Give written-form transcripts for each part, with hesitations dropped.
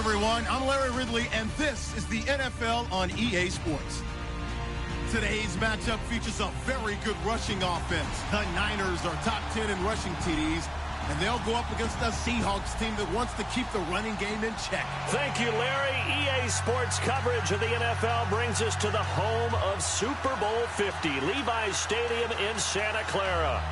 everyone. I'm Larry Ridley, and this is the NFL on EA Sports. Today's matchup features a very good rushing offense. The Niners are top 10 in rushing TDs, and they'll go up against the Seahawks team that wants to keep the running game in check. Thank you, Larry. EA Sports coverage of the NFL brings us to the home of Super Bowl 50, Levi's Stadium in Santa Clara.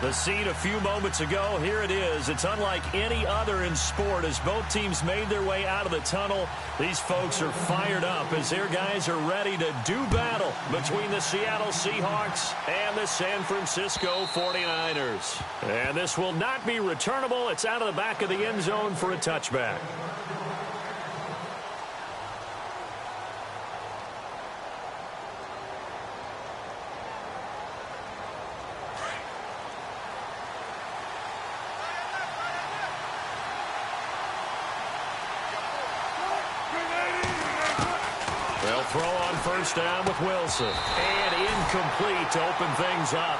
The scene a few moments ago, here it is. It's unlike any other in sport as both teams made their way out of the tunnel. These folks are fired up as their guys are ready to do battle between the Seattle Seahawks and the San Francisco 49ers. And this will not be returnable. It's out of the back of the end zone for a touchback. They'll throw on first down with Wilson. And incomplete to open things up.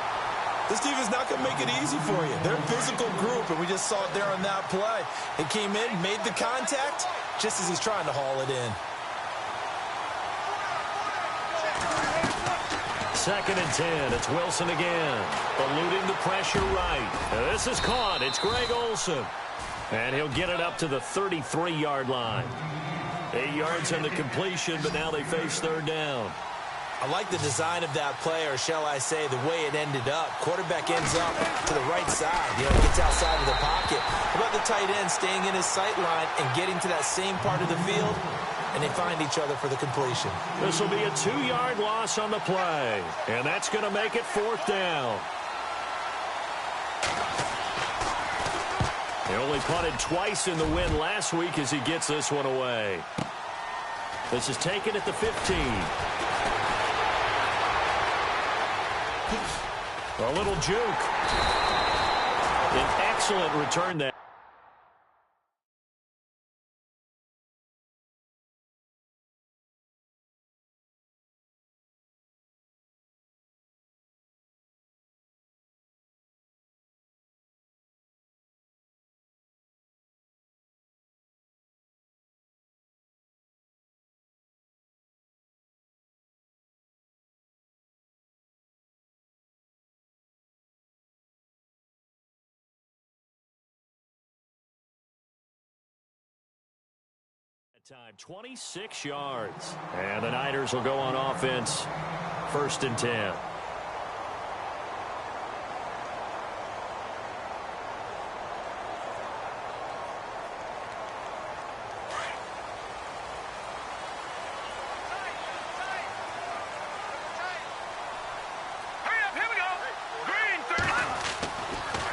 This defense not going to make it easy for you. They're a physical group, and we just saw it there on that play. It came in, made the contact, just as he's trying to haul it in. 2nd and 10. It's Wilson again. Eluding the pressure right. This is caught. It's Greg Olsen. And he'll get it up to the 33-yard line. 8 yards on the completion, but now they face third down. I like the design of that play, or shall I say the way it ended up. Quarterback ends up to the right side. Gets outside of the pocket. How about the tight end staying in his sight line and getting to that same part of the field? And they find each other for the completion. This will be a 2-yard loss on the play. And that's going to make it 4th down. He only punted twice in the win last week as he gets this one away. This is taken at the 15. A little juke. An excellent return there. Time, 26 yards. And the Niners will go on offense. 1st and 10.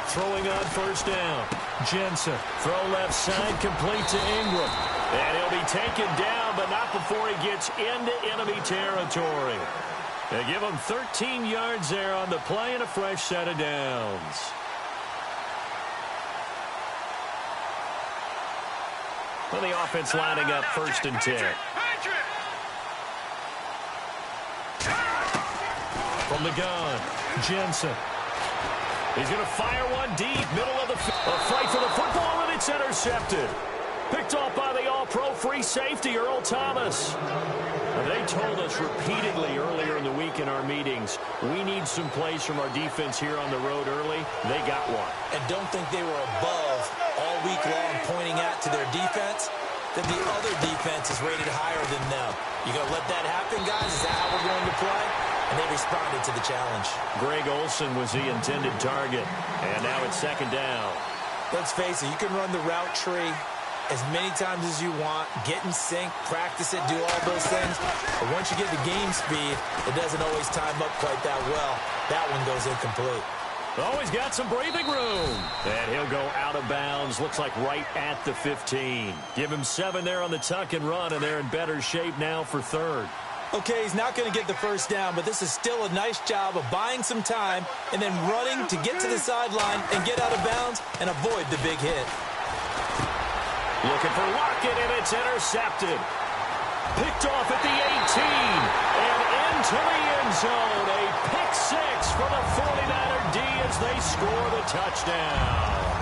Throwing on first down. Jensen. Throw left side, complete to Ingram. And he'll be taken down, but not before he gets into enemy territory. They give him 13 yards there on the play and a fresh set of downs. Well, the offense lining up 1st and 10. From the gun, Jensen. He's going to fire one deep, middle of the field. A fight for the football, and it's intercepted. Picked off by the all-pro free safety, Earl Thomas. They told us repeatedly earlier in the week in our meetings, we need some plays from our defense here on the road early. They got one. And don't think they were above all week long pointing at to their defense, that the other defense is rated higher than them. You going to let that happen, guys? Is that how we're going to play? And they responded to the challenge. Greg Olsen was the intended target. And now it's 2nd down. Let's face it, you can run the route tree as many times as you want, get in sync, practice it, do all those things. But once you get the game speed, it doesn't always time up quite that well. That one goes incomplete. Oh, he's got some breathing room. And he'll go out of bounds, looks like right at the 15. Give him 7 there on the tuck and run, and they're in better shape now for 3rd. Okay, he's not going to get the first down, but this is still a nice job of buying some time and then running to get to the sideline and get out of bounds and avoid the big hit. Looking for Lockett, and it's intercepted. Picked off at the 18, and into the end zone. A pick 6 for the 49er D as they score the touchdown.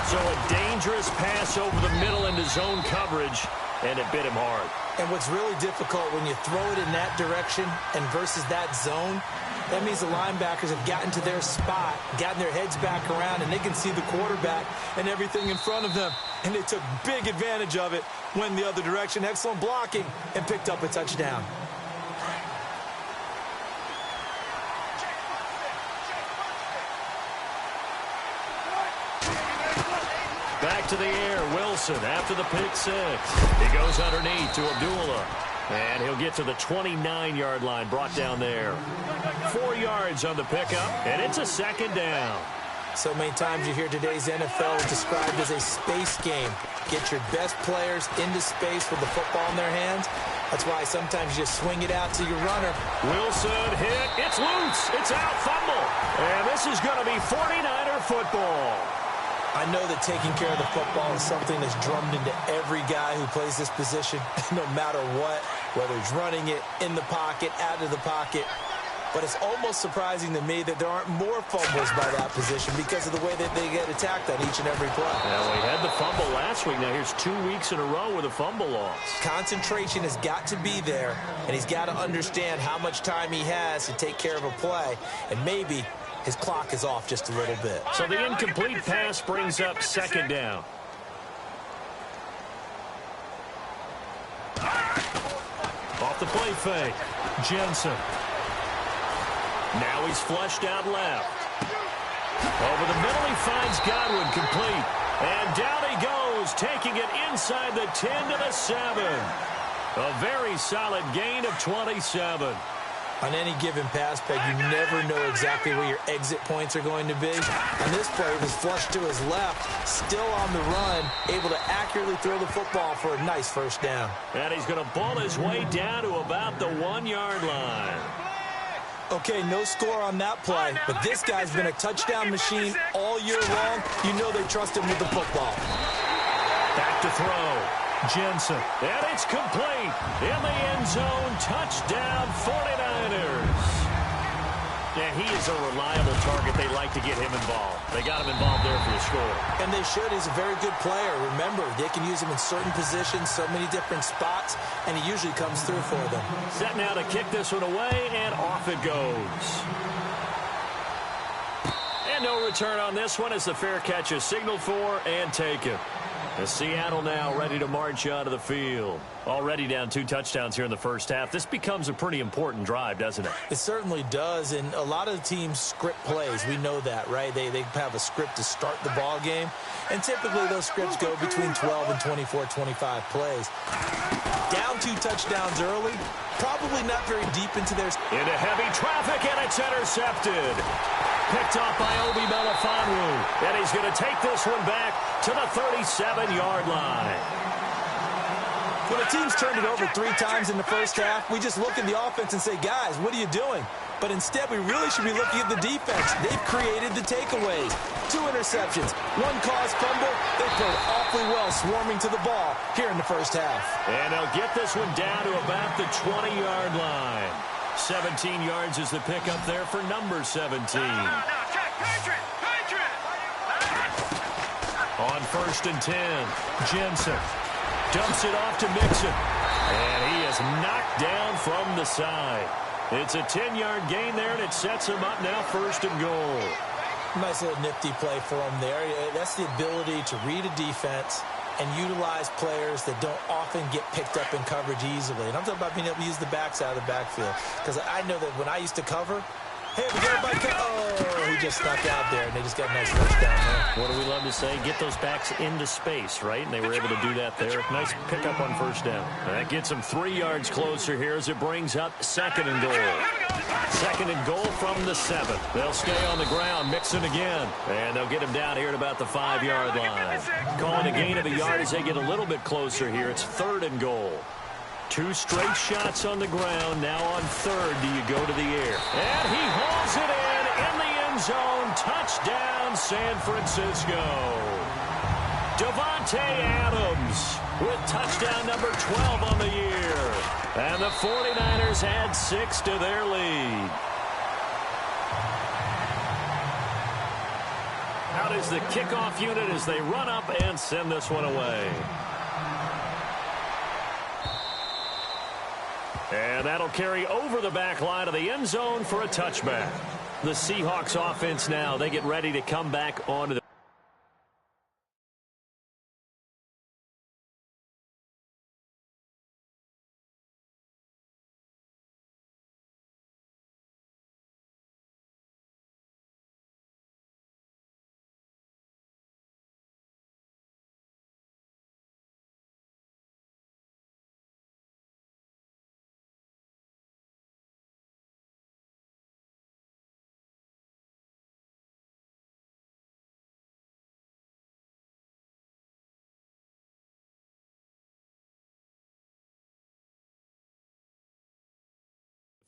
So So a dangerous pass over the middle into zone coverage, and it bit him hard. And what's really difficult when you throw it in that direction and versus that zone, that means the linebackers have gotten to their spot, gotten their heads back around, and they can see the quarterback and everything in front of them. And they took big advantage of it, went the other direction, excellent blocking, and picked up a touchdown. Back to the air, Wilson after the pick six. He goes underneath to Abdullah. And he'll get to the 29-yard line, brought down there. 4 yards on the pickup, and it's a second down. So many times you hear today's NFL described as a space game. Get your best players into space with the football in their hands. That's why sometimes you just swing it out to your runner. Wilson hit. It's loose. It's out. Fumble. And this is going to be 49er football. I know that taking care of the football is something that's drummed into every guy who plays this position, no matter what, whether he's running it, in the pocket, out of the pocket. But it's almost surprising to me that there aren't more fumbles by that position because of the way that they get attacked on each and every play. Yeah, we had the fumble last week. Now here's 2 weeks in a row with a fumble loss. Concentration has got to be there, and he's got to understand how much time he has to take care of a play, and maybe his clock is off just a little bit. So the incomplete pass brings up second down. Off the play fake. Jensen. Now he's flushed out left. Over the middle, he finds Godwin complete. And down he goes, taking it inside the 10 to the 7. A very solid gain of 27. On any given pass, Peg, you never know exactly where your exit points are going to be. On this play, it was flushed to his left, still on the run, able to accurately throw the football for a nice first down. And he's going to ball his way down to about the 1-yard line. Okay, no score on that play, but this guy's been a touchdown machine all year long. You know they trust him with the football. Back to throw. Jensen. And it's complete. In the end zone. Touchdown 49ers. Yeah, he is a reliable target. They like to get him involved. They got him involved there for the score. And they should. He's a very good player. Remember, they can use him in certain positions, so many different spots, and he usually comes through for them. Set now to kick this one away, and off it goes. And no return on this one as the fair catch is signaled for and taken. As Seattle now ready to march onto the field. Already down 2 touchdowns here in the first half. This becomes a pretty important drive, doesn't it? It certainly does, and a lot of the teams script plays. We know that, right? They have a script to start the ball game, and typically those scripts go between 12 and 24, 25 plays. Down 2 touchdowns early, probably not very deep into their... Into heavy traffic, and it's intercepted. Picked off by Obi Melifonwu. And he's going to take this one back to the 37-yard line. When a team's turned it over 3 times in the first half, we just look at the offense and say, guys, what are you doing? But instead, we really should be looking at the defense. They've created the takeaways. 2 interceptions, 1 caused fumble. They played awfully well swarming to the ball here in the first half. And they'll get this one down to about the 20-yard line. 17 yards is the pickup there for number 17. On 1st and 10, Jensen dumps it off to Mixon. And he is knocked down from the side. It's a 10-yard gain there, and it sets him up now 1st and goal. Nice little nifty play for him there. That's the ability to read a defense and utilize players that don't often get picked up in coverage easily. And I'm talking about being able to use the backside of the backfield. Because I know that when I used to cover, hey, we got everybody. Oh, he just snuck out there, and they just got a nice touchdown there. What do we love to say? Get those backs into space, right? And they were able to do that there. Nice pickup on 1st down. And that gets them 3 yards closer here as it brings up 2nd and goal. 2nd and goal from the 7. They'll stay on the ground, Mixon again. And they'll get him down here at about the 5-yard line. Calling a gain of a yard as they get a little bit closer here. It's 3rd and goal. 2 straight shots on the ground. Now on 3rd, do you go to the air? And he hauls it in the end zone. Touchdown, San Francisco. Davante Adams with touchdown number 12 on the year. And the 49ers add 6 to their lead. Out out is the kickoff unit as they run up and send this one away. And that'll carry over the back line of the end zone for a touchback. The Seahawks offense now, they get ready to come back onto the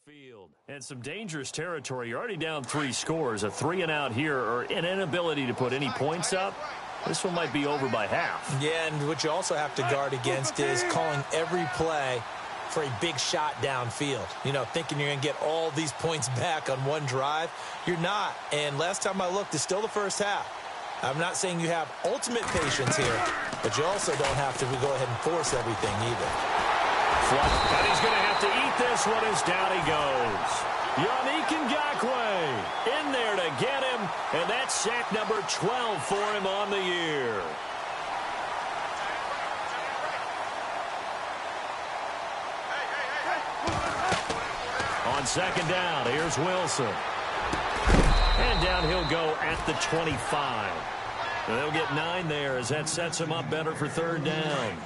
field. And some dangerous territory. You're already down 3 scores. A 3-and-out here or an inability to put any points up. This one might be over by half. Yeah, and what you also have to guard against is calling every play for a big shot downfield. You know, thinking you're going to get all these points back on one drive. You're not. And last time I looked, it's still the first half. I'm not saying you have ultimate patience here, but you also don't have to go ahead and force everything either. And he's going to have to eat this one as down he goes. Yannick Ngakoue in there to get him, and that's sack number 12 for him on the year. On second down, here's Wilson. And down he'll go at the 25. And they'll get 9 there as that sets him up better for third down.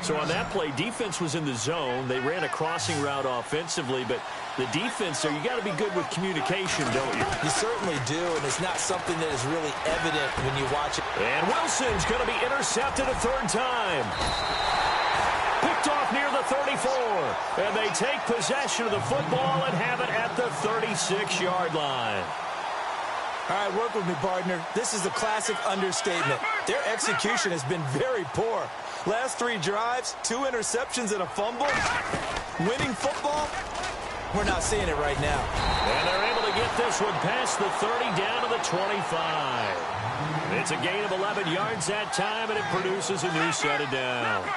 So on that play, defense was in the zone. They ran a crossing route offensively, but the defense there, you got to be good with communication, don't you? You certainly do, and it's not something that is really evident when you watch it. And Wilson's going to be intercepted a third time. Picked off near the 34, and they take possession of the football and have it at the 36-yard line. All right, work with me, partner. This is a classic understatement. Their execution has been very poor. Last 3 drives, 2 interceptions and a fumble. Winning football? We're not seeing it right now. And they're able to get this one past the 30 down to the 25. It's a gain of 11 yards that time, and it produces a new set of downs.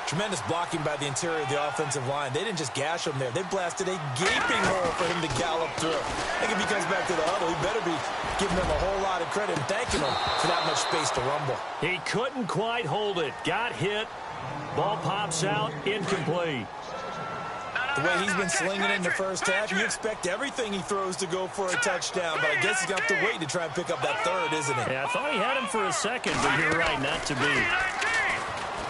Tremendous blocking by the interior of the offensive line. They didn't just gash him there. They blasted a gaping hole for him to gallop through. I think if he comes back to the huddle, he better be giving them a whole lot of credit and thanking them for that much space to rumble. He couldn't quite hold it. Got hit. Ball pops out. Incomplete. The way he's been slinging in the first half, you expect everything he throws to go for a touchdown, but I guess he's got to wait to try and pick up that third, isn't he? Yeah, I thought he had him for a second, but you're right, not to be.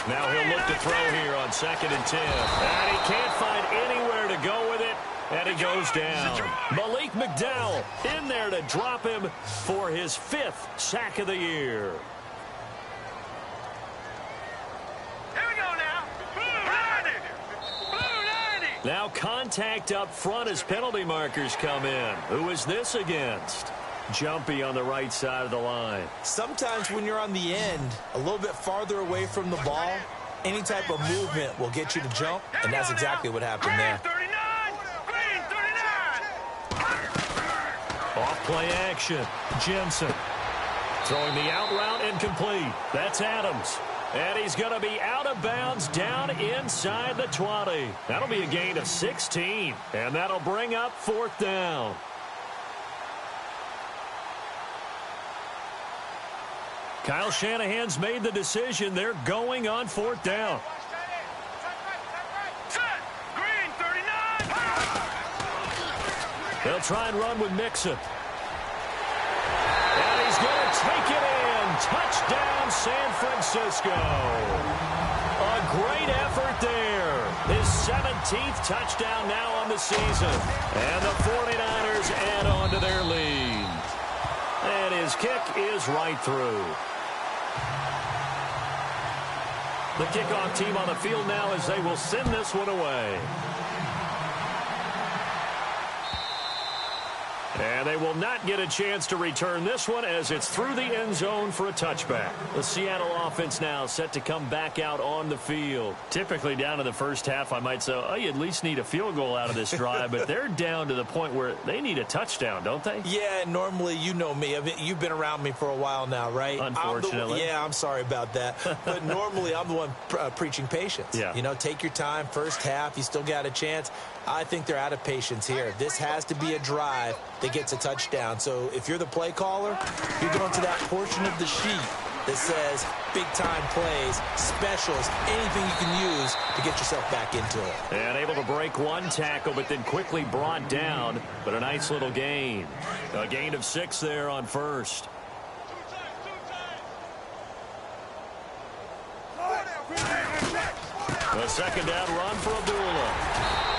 Now he'll look to throw here on 2nd and 10. And he can't find anywhere to go with it, and he goes down. Malik McDowell in there to drop him for his 5th sack of the year. Here we go now. Blue 90. Blue 90. Now contact up front as penalty markers come in. Who is this against? Jumpy on the right side of the line. Sometimes when you're on the end, a little bit farther away from the ball, any type of movement will get you to jump, and that's exactly what happened there. Green 39. Off play action. Jensen throwing the out route incomplete. That's Adams. And he's going to be out of bounds down inside the 20. That'll be a gain of 16, and that'll bring up 4th down. Kyle Shanahan's made the decision. They're going on 4th down. Set. Green 39. They'll try and run with Mixon. And he's going to take it in. Touchdown, San Francisco. A great effort there. His 17th touchdown now on the season. And the 49ers add on to their lead. And his kick is right through. The kickoff team on the field now as they will send this one away. And they will not get a chance to return this one as it's through the end zone for a touchback. The Seattle offense now set to come back out on the field. Typically down in the first half, I might say, oh, you at least need a field goal out of this drive, but they're down to the point where they need a touchdown, don't they? Yeah, normally, you know me. You've been around me for a while now, right? Unfortunately. I'm sorry about that. But normally, I'm the one preaching patience. Yeah. You know, take your time. First half, you still got a chance. I think they're out of patience here. This has to be a drive that gets a touchdown. So if you're the play caller, you're going to that portion of the sheet that says big-time plays, specials, anything you can use to get yourself back into it. And able to break one tackle, but then quickly brought down. But a nice little gain. A gain of 6 there on first. A second down run for Abdullah.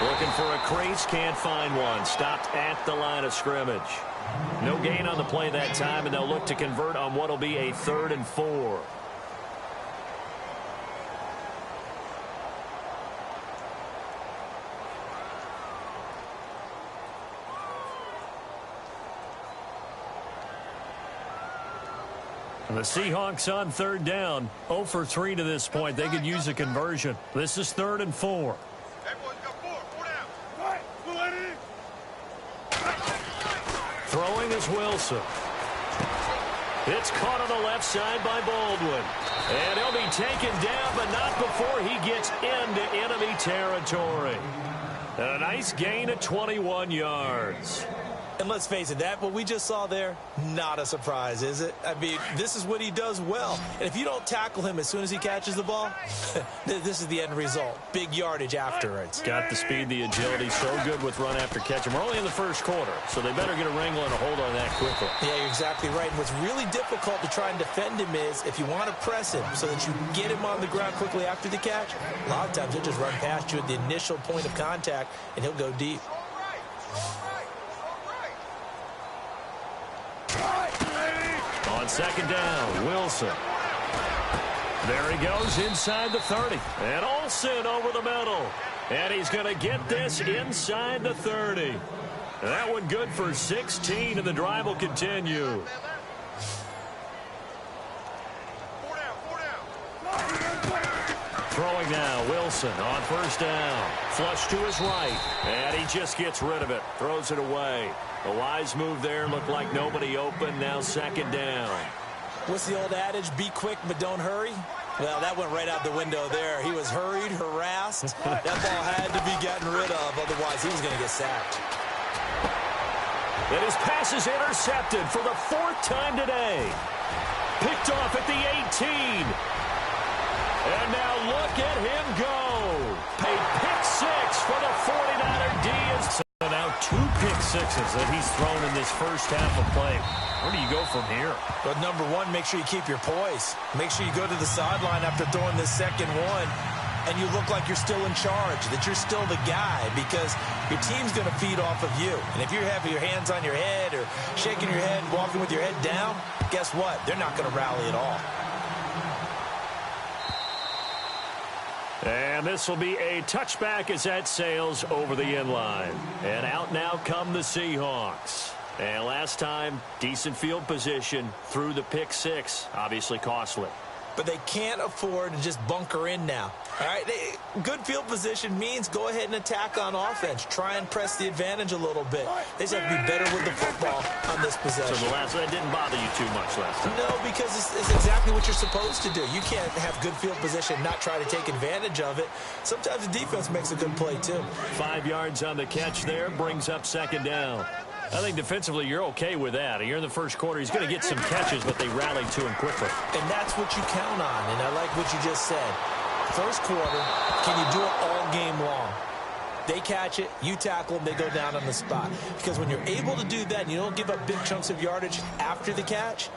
Looking for a crease, can't find one. Stopped at the line of scrimmage. No gain on the play that time, and they'll look to convert on what will be a 3rd and 4. The Seahawks on 3rd down. 0 for 3 to this point. They could use a conversion. This is 3rd and 4. Throwing is Wilson. It's caught on the left side by Baldwin. And he'll be taken down, but not before he gets into enemy territory. And a nice gain of 21 yards. And let's face it, that what we just saw there, not a surprise, is it? I mean, this is what he does well. And if you don't tackle him as soon as he catches the ball, this is the end result. Big yardage afterwards. Got the speed, the agility, so good with run after catch. And we're only in the first quarter, so they better get a wrangle and a hold on that quickly. Yeah, you're exactly right. And what's really difficult to try and defend him is if you want to press him so that you get him on the ground quickly after the catch, a lot of times he'll just run past you at the initial point of contact, and he'll go deep. On second down, Wilson. There he goes inside the 30. And Olsen over the middle. And he's going to get this inside the 30. That one good for 16, and the drive will continue. Throwing now, Wilson on first down. Flush to his right. And he just gets rid of it. Throws it away. A wise move there. Looked like nobody open. Now second down. What's the old adage? Be quick, but don't hurry. Well, that went right out the window there. He was hurried, harassed. That ball had to be gotten rid of. Otherwise, he was going to get sacked. And his pass is intercepted for the 4th time today. Picked off at the 18. And now look at him go. A pick 6 for the 49er D. So now 2 pick sixes that he's thrown in this first half of play. Where do you go from here? But number one, make sure you keep your poise. Make sure you go to the sideline after throwing this second one, and you look like you're still in charge, that you're still the guy, because your team's going to feed off of you. And if you're having your hands on your head or shaking your head, walking with your head down, guess what? They're not going to rally at all. And this will be a touchback as that sails over the end line. And out now come the Seahawks. And last time, decent field position through the pick 6. Obviously costly. But they can't afford to just bunker in now. All right, good field position means go ahead and attack on offense. Try and press the advantage a little bit. They just have to be better with the football on this possession. So that didn't bother you too much last time? No, because it's exactly what you're supposed to do. You can't have good field position and not try to take advantage of it. Sometimes the defense makes a good play, too. 5 yards on the catch there, brings up second down. I think defensively you're okay with that. You're in the first quarter. He's going to get some catches, but they rallied to him quickly. And that's what you count on, and I like what you just said. First quarter, can you do it all game long? They catch it, you tackle them, they go down on the spot. Because when you're able to do that and you don't give up big chunks of yardage after the catch,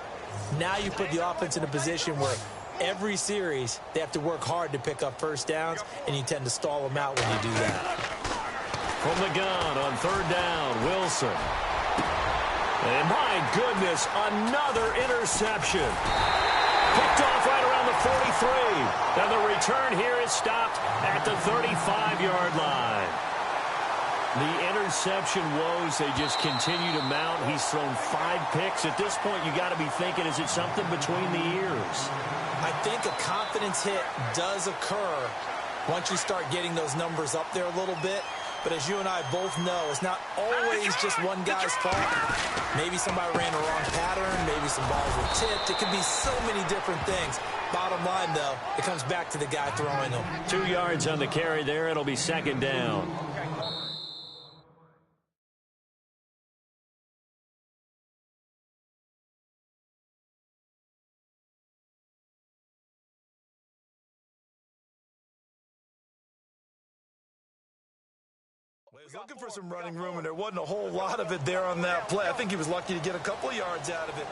now you put the offense in a position where every series they have to work hard to pick up first downs, and you tend to stall them out when you do that. From the gun on third down, Wilson. And my goodness, another interception. Picked off right around the 43. And the return here is stopped at the 35-yard line. The interception woes, they just continue to mount. He's thrown 5 picks. At this point, you got to be thinking, is it something between the ears? I think a confidence hit does occur once you start getting those numbers up there a little bit. But as you and I both know, it's not always just one guy's fault. Maybe somebody ran the wrong pattern. Maybe some balls were tipped. It could be so many different things. Bottom line, though, it comes back to the guy throwing them. 2 yards on the carry there. It'll be second down. Well, he was looking for some running room, and there wasn't a whole lot of it there on that play. I think he was lucky to get a couple of yards out of it.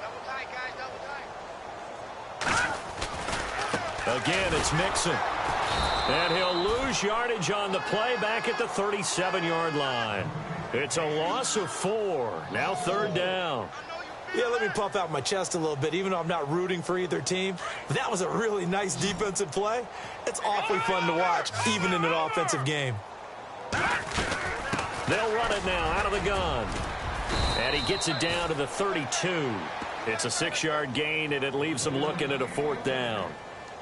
Double tight, guys, double tight. Again, it's Mixon. And he'll lose yardage on the play back at the 37-yard line. It's a loss of 4. Now third down. Yeah, let me puff out my chest a little bit, even though I'm not rooting for either team. But that was a really nice defensive play. It's awfully fun to watch, even in an offensive game. They'll run it now out of the gun. And he gets it down to the 32. It's a 6-yard gain, and it leaves them looking at a 4th down.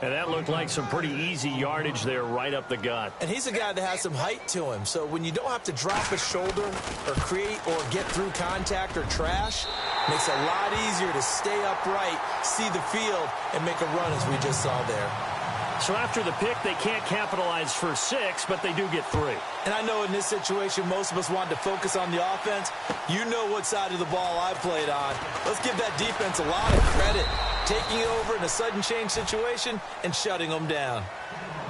And that looked like some pretty easy yardage there right up the gut. And he's a guy that has some height to him. So when you don't have to drop a shoulder or create or get through contact or trash, makes it a lot easier to stay upright, see the field, and make a run as we just saw there. So after the pick, they can't capitalize for 6, but they do get 3. And I know in this situation, most of us wanted to focus on the offense. You know what side of the ball I played on. Let's give that defense a lot of credit. Taking it over in a sudden change situation and shutting them down.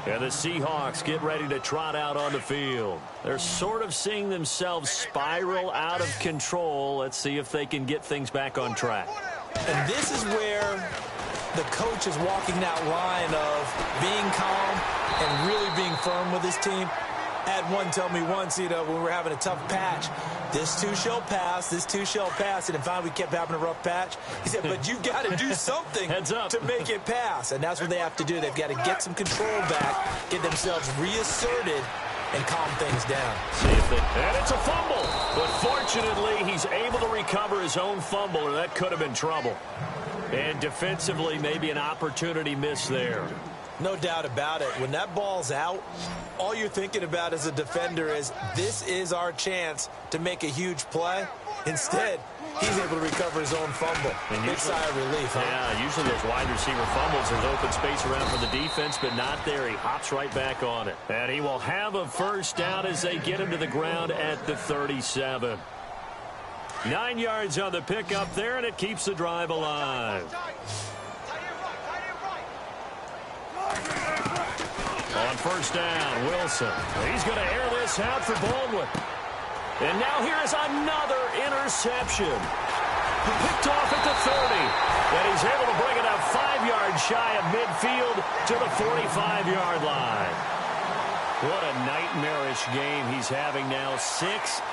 And the Seahawks get ready to trot out on the field. They're sort of seeing themselves spiral out of control. Let's see if they can get things back on track. And this is where the coach is walking that line of being calm and really being firm with his team. I had one tell me once, when we were having a tough patch, this too shall pass, this too shall pass. And finally we kept having a rough patch. He said, but you've got to do something to make it pass. And that's what they have to do. They've got to get some control back, get themselves reasserted, and calm things down. And it's a fumble. But fortunately, he's able to recover his own fumble, or that could have been trouble. And defensively, maybe an opportunity missed there. No doubt about it. When that ball's out, all you're thinking about as a defender is, this is our chance to make a huge play. Instead, he's able to recover his own fumble. Big sigh of relief, huh? Yeah, usually those wide receiver fumbles, there's open space around for the defense, but not there. He hops right back on it. And he will have a first down as they get him to the ground at the 37. 9 yards on the pickup there, and it keeps the drive alive. On first down, Wilson. He's going to air this out for Baldwin. And now here is another interception. Picked off at the 30. And he's able to bring it up 5 yards shy of midfield to the 45-yard line. What a nightmarish game he's having now. 6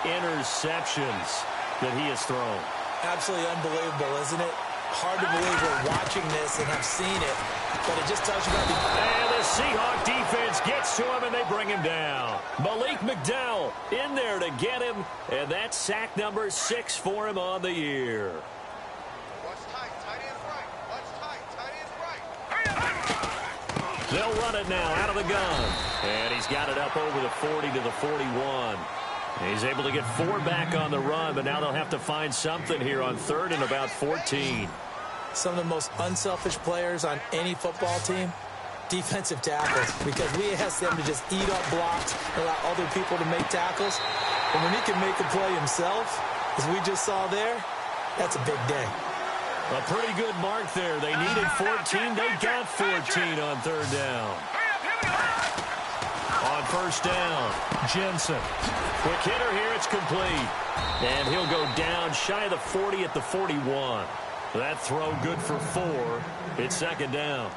interceptions that he has thrown. Absolutely unbelievable, isn't it? Hard to believe we're watching this and have seen it, but it just tells you about the... And the Seahawks defense gets to him, and they bring him down. Malik McDowell in there to get him, and that's sack number 6 for him on the year. Watch tight, tight end right. Watch tight, tight end right. They'll run it now out of the gun. And he's got it up over the 40 to the 41. He's able to get 4 back on the run, but now they'll have to find something here on 3rd and about 14. Some of the most unselfish players on any football team, defensive tackles, because we ask them to just eat up blocks and allow other people to make tackles. And when he can make a play himself, as we just saw there, that's a big day. A pretty good mark there. They needed 14. They got 14 on 3rd down. On first down, Jensen. Quick hitter here, it's complete. And he'll go down shy of the 40 at the 41. That throw good for 4. It's 2nd down.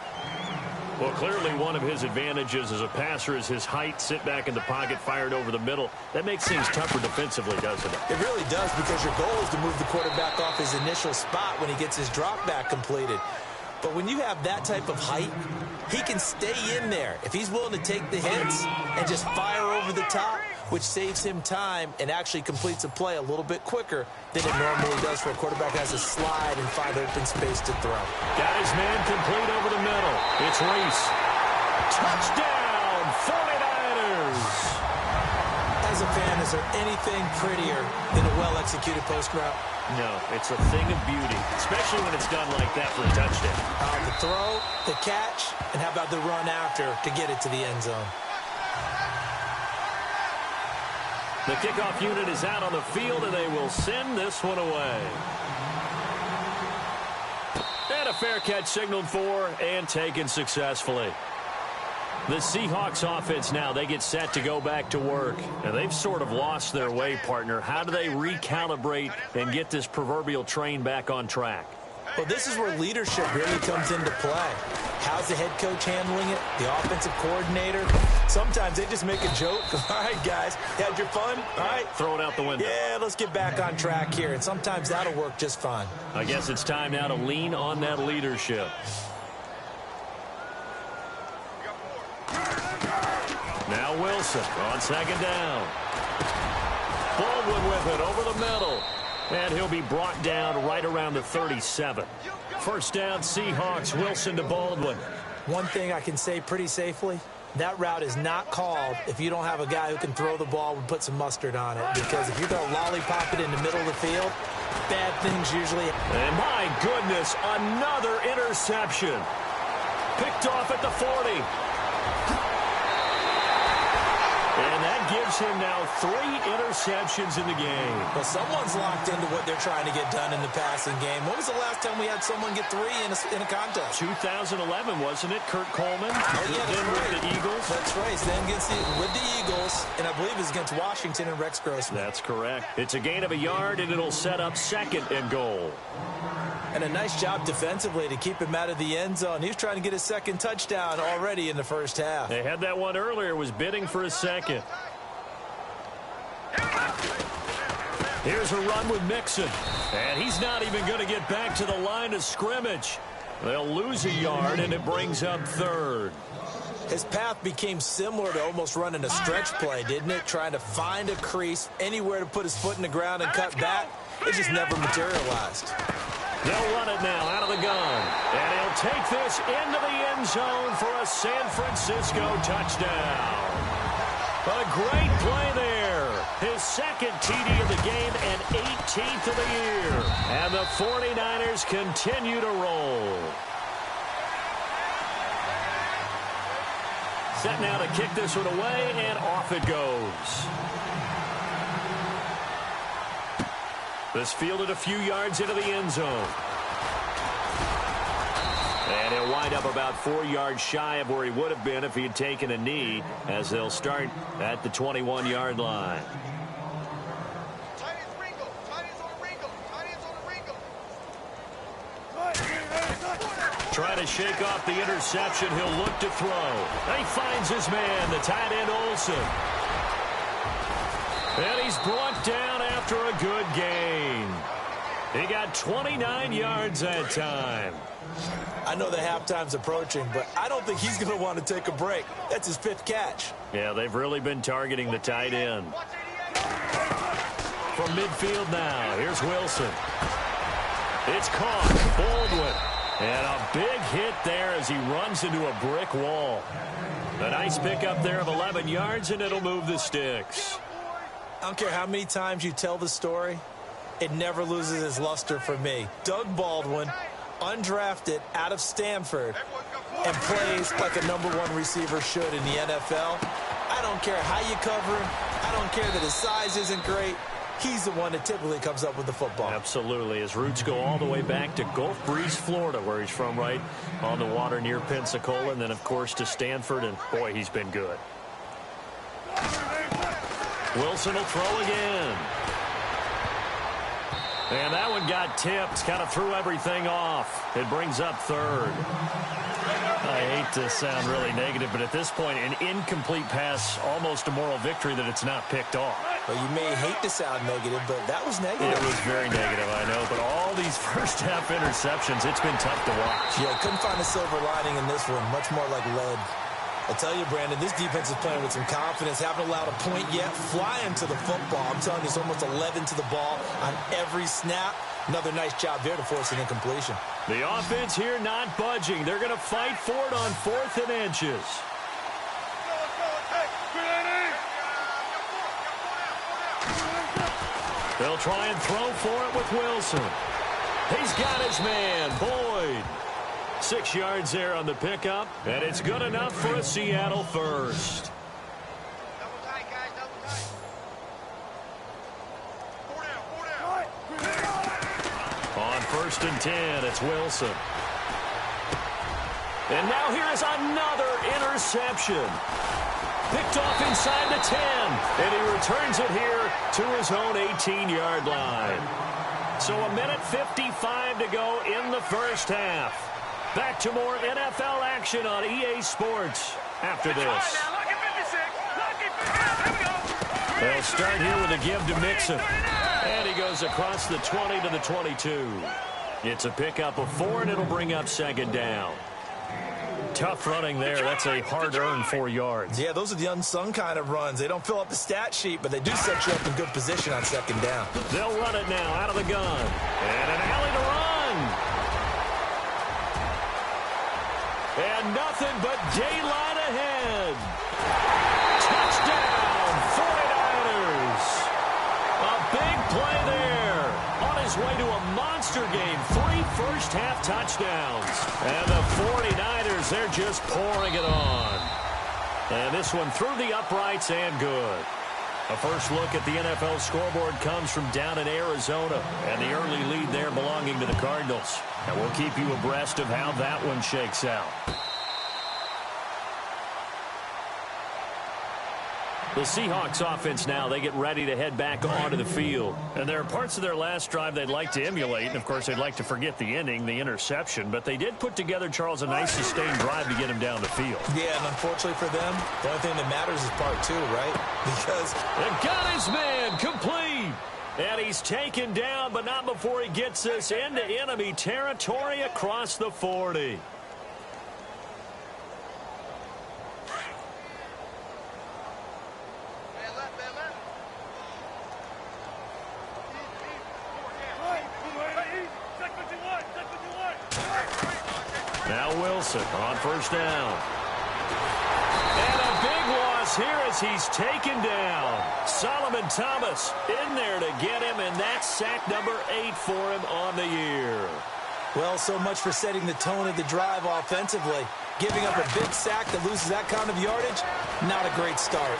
Well, clearly one of his advantages as a passer is his height. Sit back in the pocket, fired over the middle. That makes things tougher defensively, doesn't it? It really does, because your goal is to move the quarterback off his initial spot when he gets his drop back completed. But when you have that type of height, he can stay in there if he's willing to take the hits and just fire over the top, which saves him time and actually completes a play a little bit quicker than it normally does for a quarterback that has to slide and find open space to throw. Got his man complete over the middle. It's Reese. Touchdown, 49ers. As a fan, is there anything prettier than a well-executed post route? No, it's a thing of beauty, especially when it's done like that for a touchdown. The throw, the catch, and how about the run after to get it to the end zone? The kickoff unit is out on the field, and they will send this one away. And a fair catch signaled for and taken successfully. The Seahawks offense now, they get set to go back to work. And they've sort of lost their way, partner. How do they recalibrate and get this proverbial train back on track? Well, this is where leadership really comes into play. How's the head coach handling it? The offensive coordinator? Sometimes they just make a joke. All right, guys, had your fun? All right. Throw it out the window. Yeah, let's get back on track here. And sometimes that'll work just fine. I guess it's time now to lean on that leadership. Now Wilson on second down. Baldwin with it over the middle. And he'll be brought down right around the 37. First down, Seahawks. Wilson to Baldwin. One thing I can say pretty safely, that route is not called if you don't have a guy who can throw the ball and put some mustard on it. Because if you're going to lollipop it in the middle of the field, bad things usually. And my goodness, another interception. Picked off at the 40. And that gives him now 3 interceptions in the game. Well, someone's locked into what they're trying to get done in the passing game. When was the last time we had someone get 3 in a contest? 2011, wasn't it? Kurt Coleman. Yeah, then with the Eagles. That's right. Then with the Eagles, and I believe it's against Washington and Rex Grossman. That's correct. It's a gain of a yard, and it'll set up second and goal. And a nice job defensively to keep him out of the end zone. He was trying to get his second touchdown already in the first half. They had that one earlier, was bidding for a second. Here's a run with Mixon. And he's not even going to get back to the line of scrimmage. They'll lose a yard, and it brings up third. His path became similar to almost running a stretch play, didn't it? Trying to find a crease, anywhere to put his foot in the ground and cut back. It just never materialized. They'll run it now out of the gun. And he'll take this into the end zone for a San Francisco touchdown. A great play there. His second TD of the game and 18th of the year. And the 49ers continue to roll. Set now to kick this one away, and off it goes. This fielded a few yards into the end zone. And he'll wind up about 4 yards shy of where he would have been if he had taken a knee, as they'll start at the 21-yard line. Trying to shake off the interception. He'll look to throw. He finds his man, the tight end Olsen. And he's brought down after a good gain. He got 29 yards that time. I know the halftime's approaching, but I don't think he's going to want to take a break. That's his 5th catch. Yeah, they've really been targeting the tight end. From midfield now, here's Wilson. It's caught. Baldwin. And a big hit there as he runs into a brick wall. A nice pickup there of 11 yards, and it'll move the sticks. I don't care how many times you tell the story, it never loses its luster for me. Doug Baldwin, undrafted out of Stanford, and plays like a #1 receiver should in the NFL. I don't care how you cover him. I don't care that his size isn't great. He's the one that typically comes up with the football. Absolutely. His roots go all the way back to Gulf Breeze, Florida, where he's from, right on the water near Pensacola, and then, of course, to Stanford, and, boy, he's been good. Wilson will throw again. And that one got tipped, kind of threw everything off. It brings up third. I hate to sound really negative, but at this point, an incomplete pass, almost a moral victory that it's not picked off. Well, you may hate to sound negative, but that was negative. It was very negative, I know. But all these first-half interceptions, it's been tough to watch. Yeah, couldn't find a silver lining in this one. Much more like lead. I tell you, Brandon, this defense is playing with some confidence. Haven't allowed a point yet. Flying to the football. I'm telling you, it's almost 11 to the ball on every snap. Another nice job there to force an incompletion. The offense here not budging. They're going to fight for it on 4th and inches. They'll try and throw for it with Wilson. He's got his man, Boyd. 6 yards there on the pickup, and it's good enough for a Seattle first. Double tight, guys, double tight. 4 down. On 1st and 10, it's Wilson. And now here is another interception. Picked off inside the 10, and he returns it here to his own 18-yard line. So 1:55 to go in the first half. Back to more NFL action on EA Sports after this. They'll start here with a give to Mixon. And he goes across the 20 to the 22. It's a pickup of 4, and it'll bring up 2nd down. Tough running there. That's a hard-earned 4 yards. Yeah, those are the unsung kind of runs. They don't fill up the stat sheet, but they do set you up in good position on 2nd down. They'll run it now out of the gun. And an alley to run. And nothing but daylight ahead. Touchdown, 49ers. A big play there. On his way to a monster game. 3 first-half touchdowns. And the 49ers, they're just pouring it on. And this one through the uprights and good. A first look at the NFL scoreboard comes from down in Arizona. And the early lead there belonging to the Cardinals. And we'll keep you abreast of how that one shakes out. The Seahawks offense now, they get ready to head back onto the field. And there are parts of their last drive they'd like to emulate. And, of course, they'd like to forget the ending, the interception. But they did put together, Charles, a nice sustained drive to get him down the field. Yeah, and unfortunately for them, the only thing that matters is part 2, right? Because they've got his man complete. And he's taken down, but not before he gets us into enemy territory across the 40. Now Wilson on 1st down. And a big loss here as he's taken down. Solomon Thomas in there to get him, and that's sack number 8 for him on the year. Well, so much for setting the tone of the drive offensively. Giving up a big sack that loses that kind of yardage, not a great start.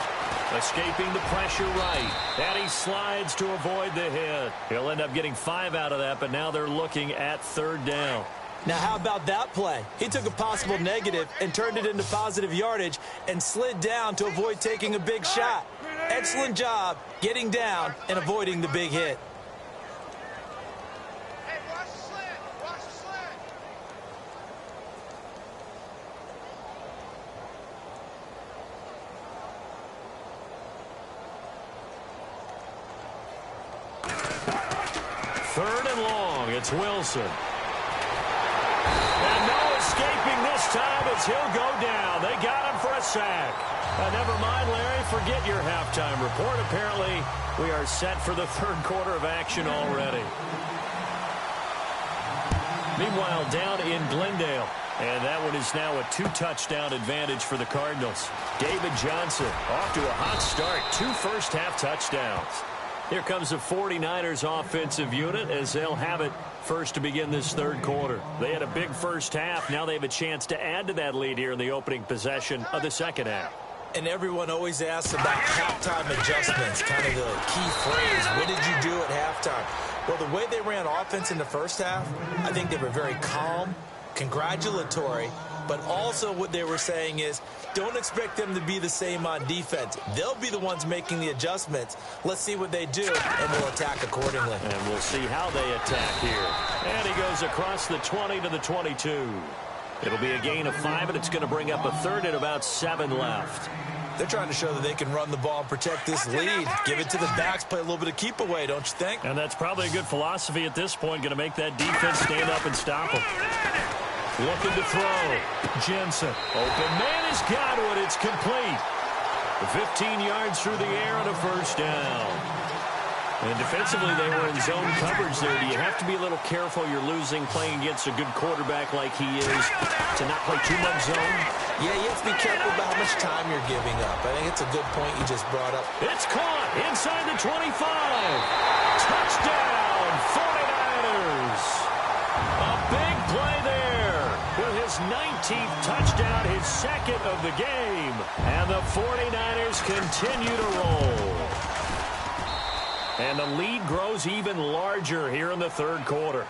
Escaping the pressure right. And he slides to avoid the hit. He'll end up getting 5 out of that, but now they're looking at 3rd down. Now, how about that play? He took a possible negative and turned it into positive yardage and slid down to avoid taking a big shot. Excellent job getting down and avoiding the big hit. Hey, watch the slant. Watch the slant. Third and long. It's Wilson. And no escaping this time as he'll go down. They got him for a sack. Never mind, Larry, forget your halftime report. Apparently, we are set for the 3rd quarter of action already. Meanwhile, down in Glendale. And that one is now a 2-touchdown advantage for the Cardinals. David Johnson off to a hot start. 2 first-half touchdowns. Here comes the 49ers offensive unit as they'll have it first to begin this 3rd quarter. They had a big first half. Now they have a chance to add to that lead here in the opening possession of the 2nd half. And everyone always asks about halftime adjustments, kind of the key phrase. What did you do at halftime? Well, the way they ran offense in the first half, I think they were very calm, congratulatory, but also what they were saying is don't expect them to be the same on defense. They'll be the ones making the adjustments. Let's see what they do, and we'll attack accordingly. And we'll see how they attack here. And he goes across the 20 to the 22. It'll be a gain of 5, and it's going to bring up a 3rd and about 7 left. They're trying to show that they can run the ball and protect this lead. Give it to the backs, play a little bit of keep away, don't you think? And that's probably a good philosophy at this point, going to make that defense stand up and stop them. Looking to throw. Jensen. Open man has got one. It's complete. 15 yards through the air and a first down. And defensively, they were in zone coverage there. Do you have to be a little careful? You're losing playing against a good quarterback like he is to not play too much zone? Yeah, you have to be careful about how much time you're giving up. I think it's a good point you just brought up. It's caught inside the 25. Touchdown, 49ers. A big play there with his 19th touchdown, his second of the game. And the 49ers continue to roll. And the lead grows even larger here in the third quarter.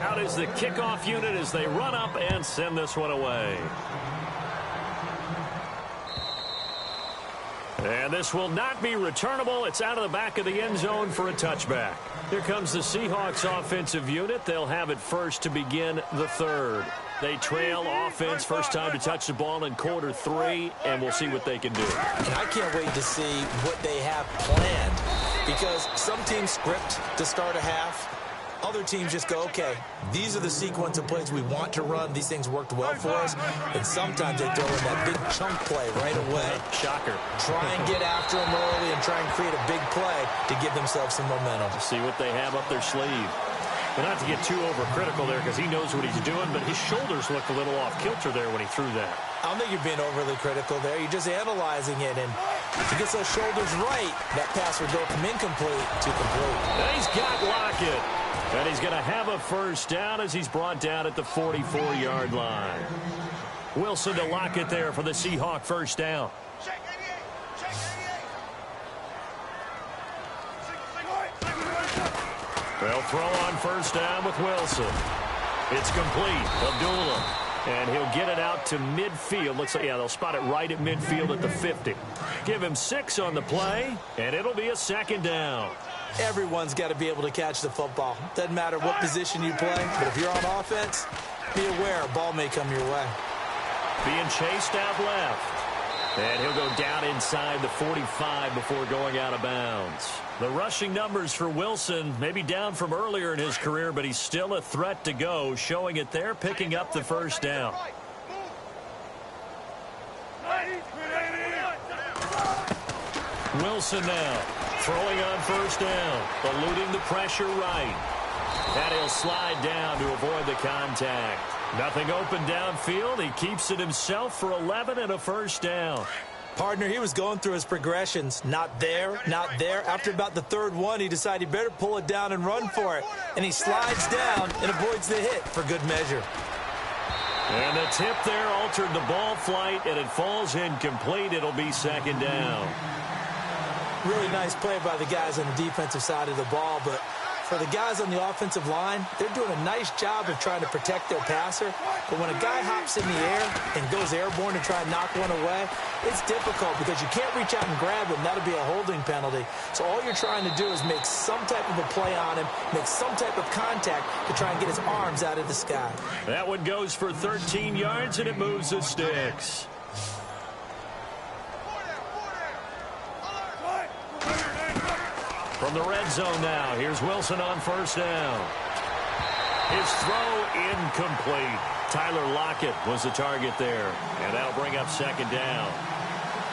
Out is the kickoff unit as they run up and send this one away. And this will not be returnable. It's out of the back of the end zone for a touchback. Here comes the Seahawks offensive unit. They'll have it first to begin the third. They trail offense, first time to touch the ball in quarter 3, and we'll see what they can do. And I can't wait to see what they have planned, because some teams script to start a half. Other teams just go, okay, these are the sequence of plays we want to run. These things worked well for us. And sometimes they throw in that big chunk play right away. Shocker. Try and get after them early and try and create a big play to give themselves some momentum. See what they have up their sleeve. But not to get too overcritical there because he knows what he's doing, but his shoulders looked a little off kilter there when he threw that. I don't think you're being overly critical there. You're just analyzing it, and if he gets those shoulders right, that pass would go from incomplete to complete. And he's got Lockett. And he's going to have a first down as he's brought down at the 44-yard line. Wilson to Lockett there for the Seahawk first down. They'll throw on first down with Wilson. It's complete. Abdullah. And he'll get it out to midfield. Looks like, yeah, they'll spot it right at midfield at the 50. Give him 6 on the play, and it'll be a second down. Everyone's got to be able to catch the football. Doesn't matter what position you play, but if you're on offense, be aware a ball may come your way. Being chased out left. And he'll go down inside the 45 before going out of bounds. The rushing numbers for Wilson may be down from earlier in his career, but he's still a threat to go, showing it there, picking up the first down. Wilson now throwing on first down, eluding the pressure right. And he'll slide down to avoid the contact. Nothing open downfield. He keeps it himself for 11 and a first down. Partner, he was going through his progressions. Not there, not there. After about the third one, he decided he better pull it down and run for it. And he slides down and avoids the hit for good measure. And the tip there altered the ball flight, and it falls incomplete. It'll be second down. Really nice play by the guys on the defensive side of the ball, but for the guys on the offensive line, they're doing a nice job of trying to protect their passer. But when a guy hops in the air and goes airborne to try and knock one away, it's difficult because you can't reach out and grab him. That'll be a holding penalty. So all you're trying to do is make some type of a play on him, make some type of contact to try and get his arms out of the sky. That one goes for 13 yards, and it moves the sticks. From the red zone now, here's Wilson on first down. His throw incomplete. Tyler Lockett was the target there, and that'll bring up second down.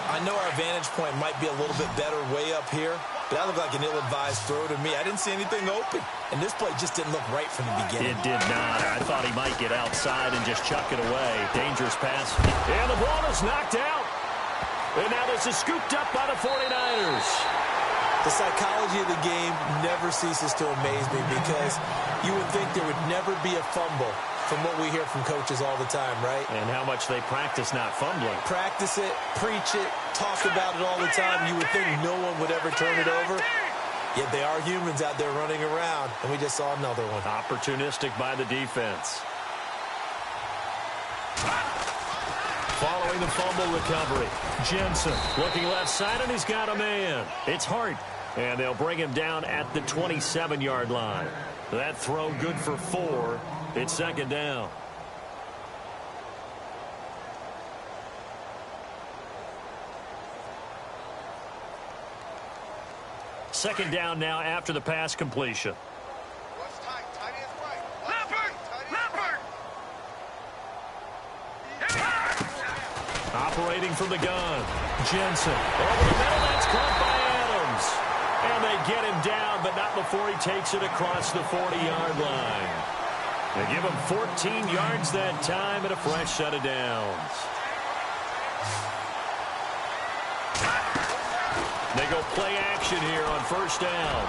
I know our vantage point might be a little bit better way up here, but that looked like an ill-advised throw to me. I didn't see anything open, and this play just didn't look right from the beginning. It did not. I thought he might get outside and just chuck it away. Dangerous pass. And the ball is knocked out. And now this is scooped up by the 49ers. The psychology of the game never ceases to amaze me because you would think there would never be a fumble from what we hear from coaches all the time, right? And how much they practice not fumbling. Practice it, preach it, talk about it all the time. You would think no one would ever turn it over. Yet they are humans out there running around, and we just saw another one. Opportunistic by the defense. Following the fumble recovery, Jensen looking left side, and he's got a man. It's Hart, and they'll bring him down at the 27-yard line. That throw good for 4. It's second down. second down now after the pass completion. Operating from the gun. Jensen. Over the middle, that's caught by Adams. And they get him down, but not before he takes it across the 40-yard line. They give him 14 yards that time and a fresh set of downs. They go play action here on first down.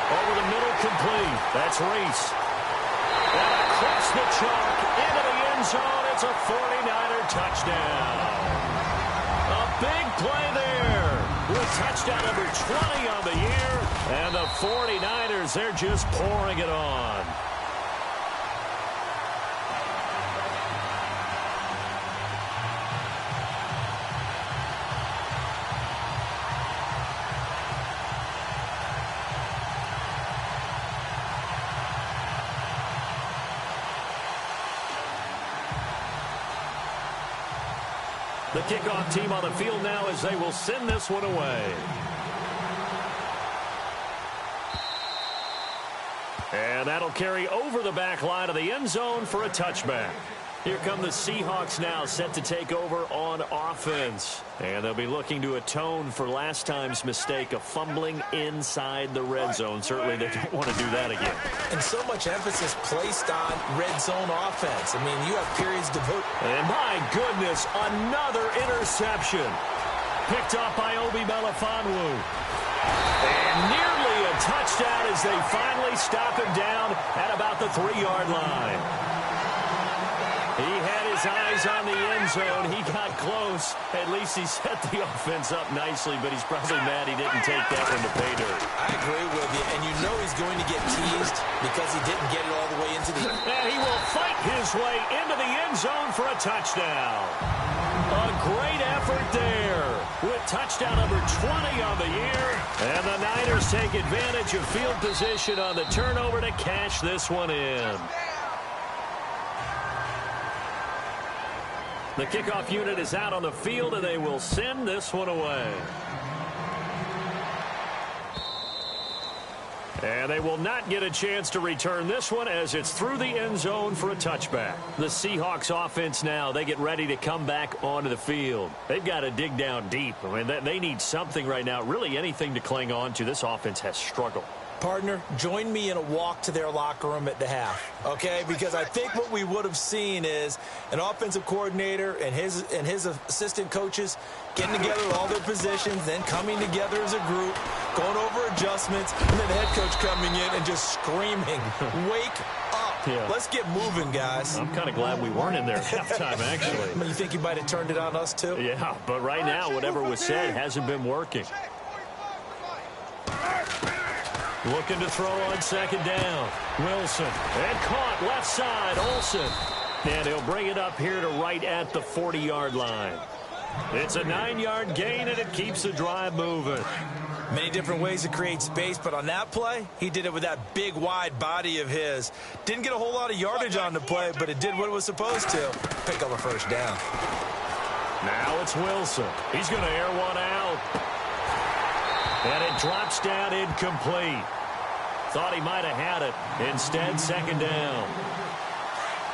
Over the middle, complete. That's Reese. And across the chalk, into the end zone. It's a 49er touchdown. A big play there. With touchdown number 20 on the year. And the 49ers, they're just pouring it on. The kickoff team on the field now as they will send this one away. And that'll carry over the back line of the end zone for a touchback. Here come the Seahawks now, set to take over on offense. And they'll be looking to atone for last time's mistake of fumbling inside the red zone. Certainly they don't want to do that again. And so much emphasis placed on red zone offense. I mean, you have periods devoted. And my goodness, another interception. Picked up by Obi Melifonwu. And nearly a touchdown as they finally stop him down at about the 3-yard line. He had his eyes on the end zone. He got close. At least he set the offense up nicely, but he's probably mad he didn't take that one to pay dirt. I agree with you, and you know he's going to get teased because he didn't get it all the way into the... And he will fight his way into the end zone for a touchdown. A great effort there with touchdown number 20 on the year. And the Niners take advantage of field position on the turnover to cash this one in. The kickoff unit is out on the field, and they will send this one away. And they will not get a chance to return this one as it's through the end zone for a touchback. The Seahawks offense now, they get ready to come back onto the field. They've got to dig down deep. I mean, they need something right now, really anything to cling on to. This offense has struggled. Partner, join me in a walk to their locker room at the half, okay? Because I think what we would have seen is an offensive coordinator and his assistant coaches getting together with all their positions, then coming together as a group, going over adjustments, and then the head coach coming in and just screaming, wake up. Yeah. Let's get moving, guys. I'm kind of glad we weren't in there at halftime, actually. You think you might have turned it on us, too? Yeah, but right now, whatever was said hasn't been working. Looking to throw on second down. Wilson. And caught left side. Olsen. And he'll bring it up here to right at the 40-yard line. It's a 9-yard gain, and it keeps the drive moving. Many different ways to create space, but on that play, he did it with that big, wide body of his. Didn't get a whole lot of yardage on the play, but it did what it was supposed to. Pick up a first down. Now it's Wilson. He's going to air one out. And it drops down incomplete. Thought he might have had it. Instead, second down.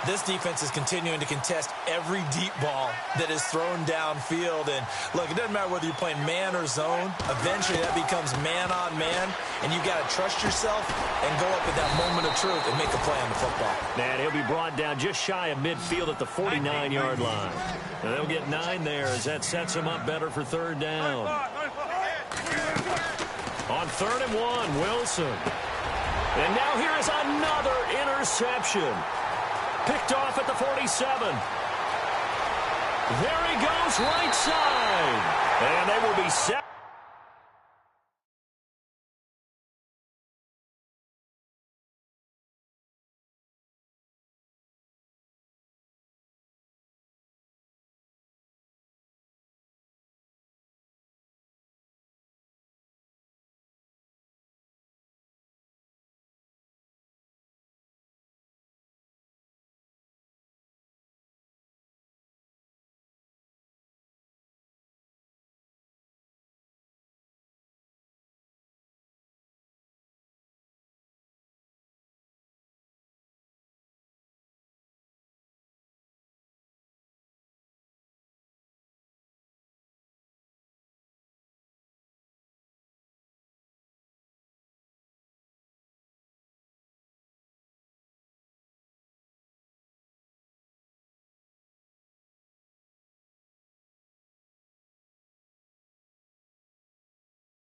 This defense is continuing to contest every deep ball that is thrown downfield. And, look, it doesn't matter whether you're playing man or zone. Eventually, that becomes man-on-man. And you got to trust yourself and go up at that moment of truth and make a play on the football. And he'll be brought down just shy of midfield at the 49-yard line. And they'll get 9 there as that sets them up better for third down. On 3rd and 1, Wilson. And now here is another interception. Picked off at the 47. There he goes, right side. And they will be set.